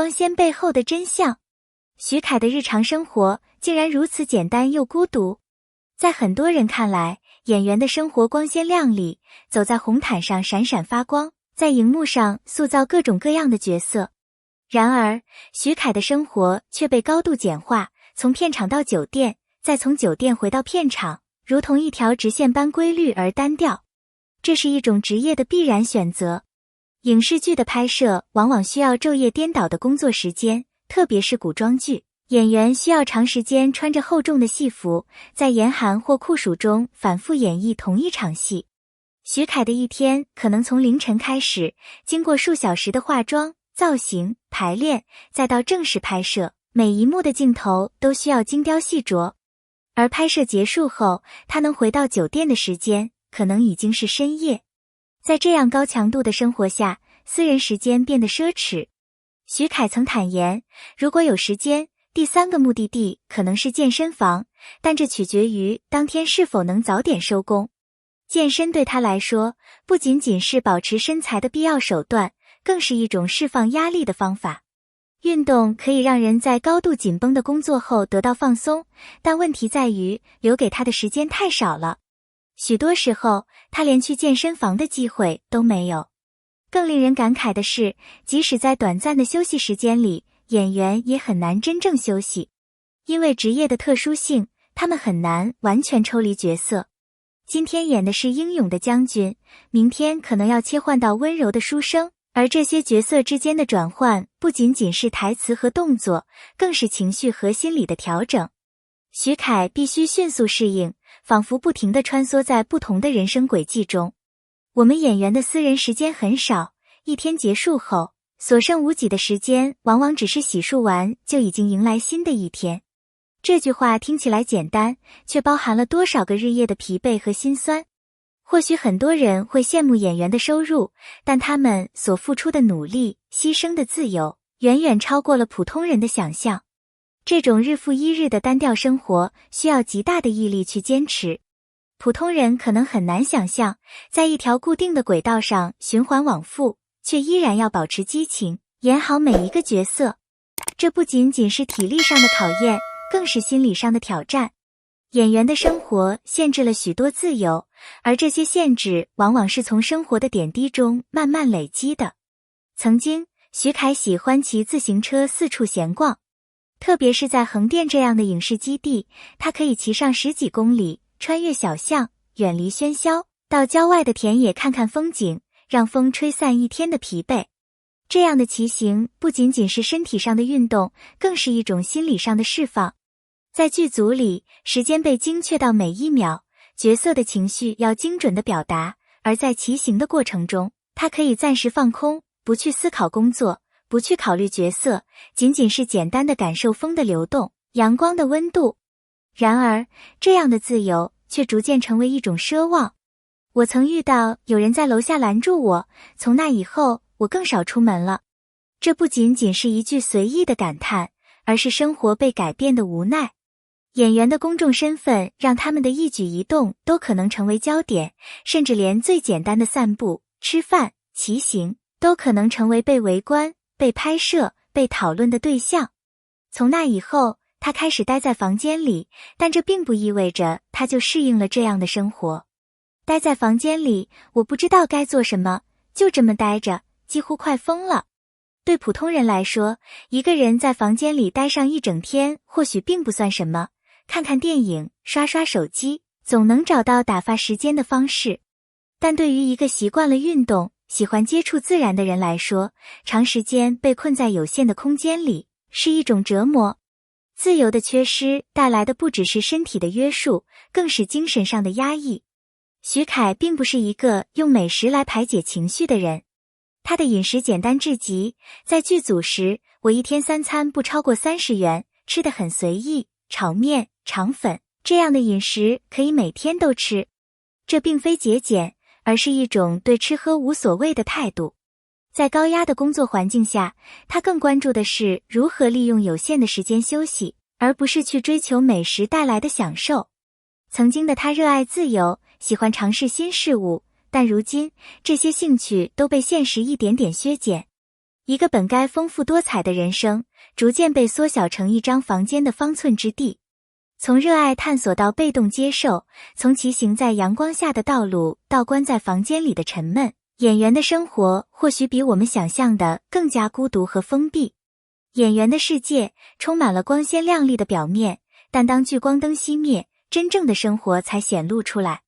光鲜背后的真相。徐凯的日常生活竟然如此简单又孤独。在很多人看来，演员的生活光鲜亮丽，走在红毯上闪闪发光，在荧幕上塑造各种各样的角色。然而，徐凯的生活却被高度简化，从片场到酒店，再从酒店回到片场，如同一条直线般规律而单调。这是一种职业的必然选择。影视剧的拍摄往往需要昼夜颠倒的工作时间，特别是古装剧，演员需要长时间穿着厚重的戏服，在严寒或酷暑中反复演绎同一场戏。徐凯的一天可能从凌晨开始，经过数小时的化妆、造型、排练，再到正式拍摄，每一幕的镜头都需要精雕细琢。而拍摄结束后，他能回到酒店的时间，可能已经是深夜。在这样高强度的生活下，私人时间变得奢侈。徐凯曾坦言，如果有时间，第3个目的地可能是健身房，但这取决于当天是否能早点收工。健身对他来说，不仅仅是保持身材的必要手段，更是一种释放压力的方法。运动可以让人在高度紧绷的工作后得到放松，但问题在于留给他的时间太少了。许多时候，他连去健身房的机会都没有。更令人感慨的是，即使在短暂的休息时间里，演员也很难真正休息。因为职业的特殊性，他们很难完全抽离角色。今天演的是英勇的将军，明天可能要切换到温柔的书生，而这些角色之间的转换不仅仅是台词和动作，更是情绪和心理的调整。徐凯必须迅速适应，仿佛不停地穿梭在不同的人生轨迹中。我们演员的私人时间很少，一天结束后，所剩无几的时间往往只是洗漱完就已经迎来新的一天。这句话听起来简单，却包含了多少个日夜的疲惫和辛酸。或许很多人会羡慕演员的收入，但他们所付出的努力、牺牲的自由，远远超过了普通人的想象。这种日复一日的单调生活需要极大的毅力去坚持。普通人可能很难想象，在一条固定的轨道上循环往复，却依然要保持激情，演好每一个角色。这不仅仅是体力上的考验，更是心理上的挑战。演员的生活限制了许多自由，而这些限制往往是从生活的点滴中慢慢累积的。曾经，徐凯喜欢骑自行车四处闲逛，特别是在横店这样的影视基地，他可以骑上10几公里，穿越小巷，远离喧嚣，到郊外的田野看看风景，让风吹散一天的疲惫。这样的骑行不仅仅是身体上的运动，更是一种心理上的释放。在剧组里，时间被精确到每一秒，角色的情绪要精准地表达，而在骑行的过程中，他可以暂时放空，不去思考工作，不去考虑角色，仅仅是简单地感受风的流动，阳光的温度。然而，这样的自由却逐渐成为一种奢望。我曾遇到有人在楼下拦住我，从那以后，我更少出门了。这不仅仅是一句随意的感叹，而是生活被改变的无奈。演员的公众身份让他们的一举一动都可能成为焦点，甚至连最简单的散步、吃饭、骑行都可能成为被围观、被拍摄、被讨论的对象。从那以后，他开始待在房间里，但这并不意味着他就适应了这样的生活。待在房间里，我不知道该做什么，就这么待着，几乎快疯了。对普通人来说，一个人在房间里待上一整天或许并不算什么，看看电影，刷刷手机，总能找到打发时间的方式。但对于一个习惯了运动、喜欢接触自然的人来说，长时间被困在有限的空间里，是一种折磨。自由的缺失带来的不只是身体的约束，更是精神上的压抑。徐凯并不是一个用美食来排解情绪的人，他的饮食简单至极。在剧组时，我一天3餐不超过30元，吃得很随意，炒面、肠粉，这样的饮食可以每天都吃。这并非节俭，而是一种对吃喝无所谓的态度。在高压的工作环境下，他更关注的是如何利用有限的时间休息，而不是去追求美食带来的享受。曾经的他热爱自由，喜欢尝试新事物，但如今这些兴趣都被现实一点点削减。一个本该丰富多彩的人生，逐渐被缩小成一张房间的方寸之地。从热爱探索到被动接受，从骑行在阳光下的道路到关在房间里的沉闷，演员的生活或许比我们想象的更加孤独和封闭。演员的世界充满了光鲜亮丽的表面，但当聚光灯熄灭，真正的生活才显露出来。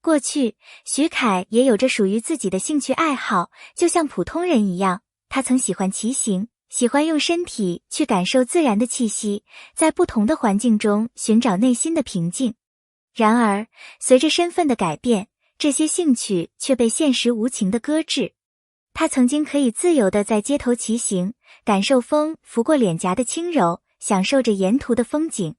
过去，徐凯也有着属于自己的兴趣爱好，就像普通人一样，他曾喜欢骑行，喜欢用身体去感受自然的气息，在不同的环境中寻找内心的平静。然而，随着身份的改变，这些兴趣却被现实无情地搁置。他曾经可以自由地在街头骑行，感受风拂过脸颊的轻柔，享受着沿途的风景。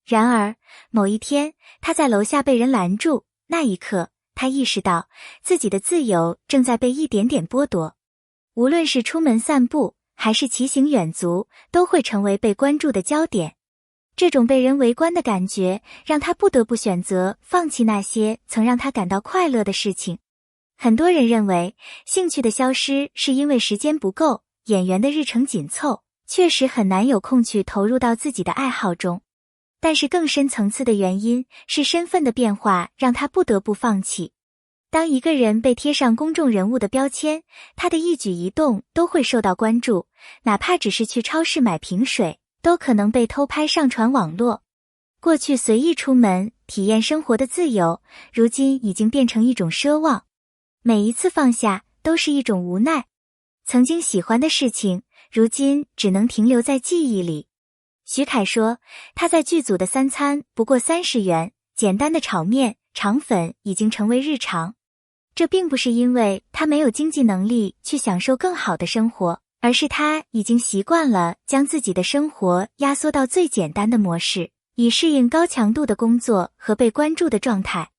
然而，某一天，他在楼下被人拦住，那一刻，他意识到自己的自由正在被一点点剥夺。无论是出门散步，还是骑行远足，都会成为被关注的焦点。这种被人围观的感觉，让他不得不选择放弃那些曾让他感到快乐的事情。很多人认为，兴趣的消失是因为时间不够，演员的日程紧凑，确实很难有空去投入到自己的爱好中。但是更深层次的原因是身份的变化让他不得不放弃。当一个人被贴上公众人物的标签，他的一举一动都会受到关注，哪怕只是去超市买瓶水，都可能被偷拍上传网络。过去随意出门体验生活的自由，如今已经变成一种奢望。每一次放下都是一种无奈。曾经喜欢的事情，如今只能停留在记忆里。徐凯说，他在剧组的3餐不过30元，简单的炒面、肠粉已经成为日常。这并不是因为他没有经济能力去享受更好的生活，而是他已经习惯了将自己的生活压缩到最简单的模式，以适应高强度的工作和被关注的状态。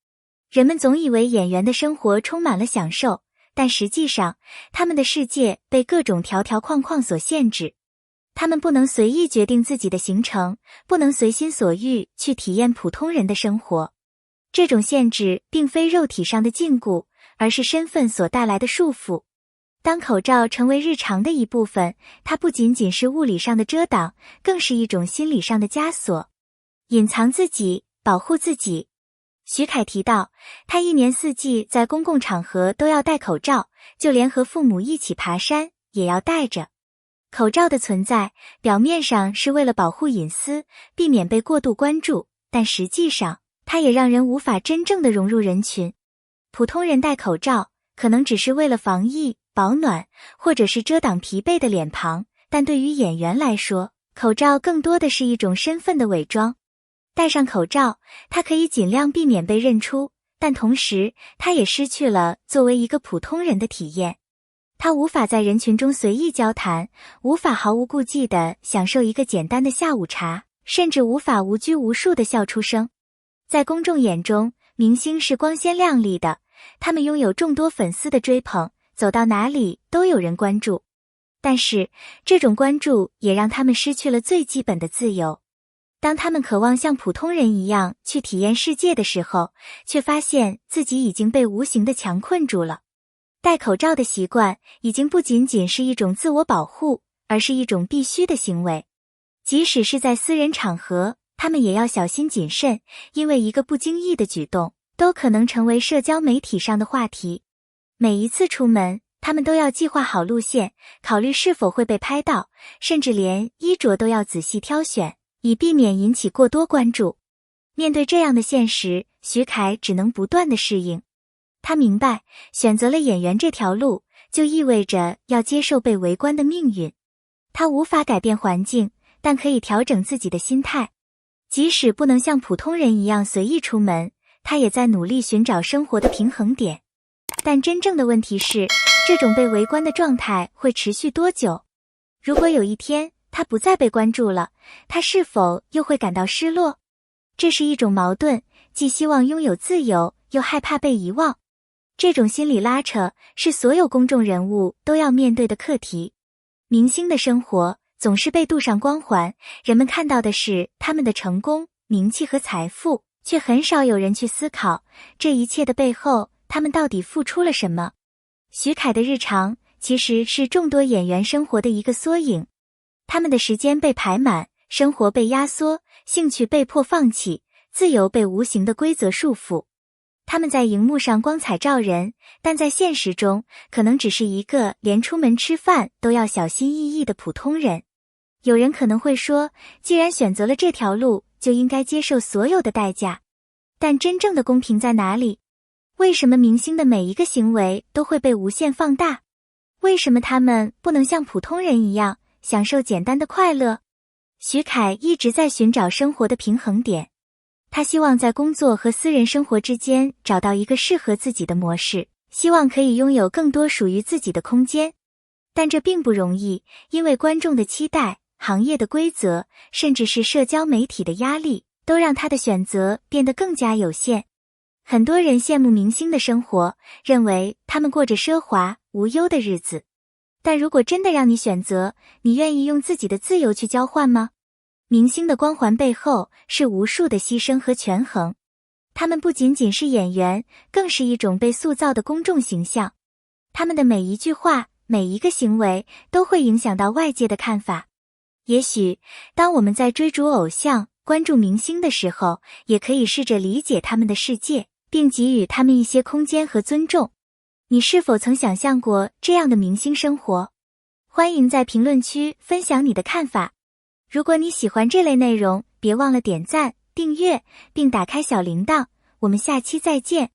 人们总以为演员的生活充满了享受，但实际上，他们的世界被各种条条框框所限制。他们不能随意决定自己的行程，不能随心所欲去体验普通人的生活。这种限制并非肉体上的禁锢，而是身份所带来的束缚。当口罩成为日常的一部分，它不仅仅是物理上的遮挡，更是一种心理上的枷锁。隐藏自己，保护自己。徐凯提到，他一年四季在公共场合都要戴口罩，就连和父母一起爬山也要戴着。口罩的存在，表面上是为了保护隐私，避免被过度关注，但实际上，它也让人无法真正的融入人群。普通人戴口罩，可能只是为了防疫、保暖，或者是遮挡疲惫的脸庞，但对于演员来说，口罩更多的是一种身份的伪装。戴上口罩，他可以尽量避免被认出，但同时，他也失去了作为一个普通人的体验。他无法在人群中随意交谈，无法毫无顾忌地享受一个简单的下午茶，甚至无法无拘无束地笑出声。在公众眼中，明星是光鲜亮丽的，他们拥有众多粉丝的追捧，走到哪里都有人关注。但是，这种关注也让他们失去了最基本的自由。当他们渴望像普通人一样去体验世界的时候，却发现自己已经被无形的墙困住了。戴口罩的习惯已经不仅仅是一种自我保护，而是一种必须的行为。即使是在私人场合，他们也要小心谨慎，因为一个不经意的举动，都可能成为社交媒体上的话题。每一次出门，他们都要计划好路线，考虑是否会被拍到，甚至连衣着都要仔细挑选，以避免引起过多关注。面对这样的现实，徐凯只能不断的适应。他明白，选择了演员这条路，就意味着要接受被围观的命运。他无法改变环境，但可以调整自己的心态。即使不能像普通人一样随意出门，他也在努力寻找生活的平衡点。但真正的问题是，这种被围观的状态会持续多久？如果有一天他不再被关注了，他是否又会感到失落？这是一种矛盾，既希望拥有自由，又害怕被遗忘。这种心理拉扯是所有公众人物都要面对的课题。明星的生活总是被镀上光环，人们看到的是他们的成功、名气和财富，却很少有人去思考这一切的背后，他们到底付出了什么。徐凯的日常其实是众多演员生活的一个缩影。他们的时间被排满，生活被压缩，兴趣被迫放弃，自由被无形的规则束缚。他们在荧幕上光彩照人，但在现实中可能只是一个连出门吃饭都要小心翼翼的普通人。有人可能会说，既然选择了这条路，就应该接受所有的代价。但真正的公平在哪里？为什么明星的每一个行为都会被无限放大？为什么他们不能像普通人一样享受简单的快乐？徐凯一直在寻找生活的平衡点。他希望在工作和私人生活之间找到一个适合自己的模式，希望可以拥有更多属于自己的空间。但这并不容易，因为观众的期待、行业的规则，甚至是社交媒体的压力，都让他的选择变得更加有限。很多人羡慕明星的生活，认为他们过着奢华、无忧的日子。但如果真的让你选择，你愿意用自己的自由去交换吗？明星的光环背后是无数的牺牲和权衡。他们不仅仅是演员，更是一种被塑造的公众形象。他们的每一句话、每一个行为都会影响到外界的看法。也许，当我们在追逐偶像、关注明星的时候，也可以试着理解他们的世界，并给予他们一些空间和尊重。你是否曾想象过这样的明星生活？欢迎在评论区分享你的看法。如果你喜欢这类内容，别忘了点赞、订阅，并打开小铃铛。我们下期再见。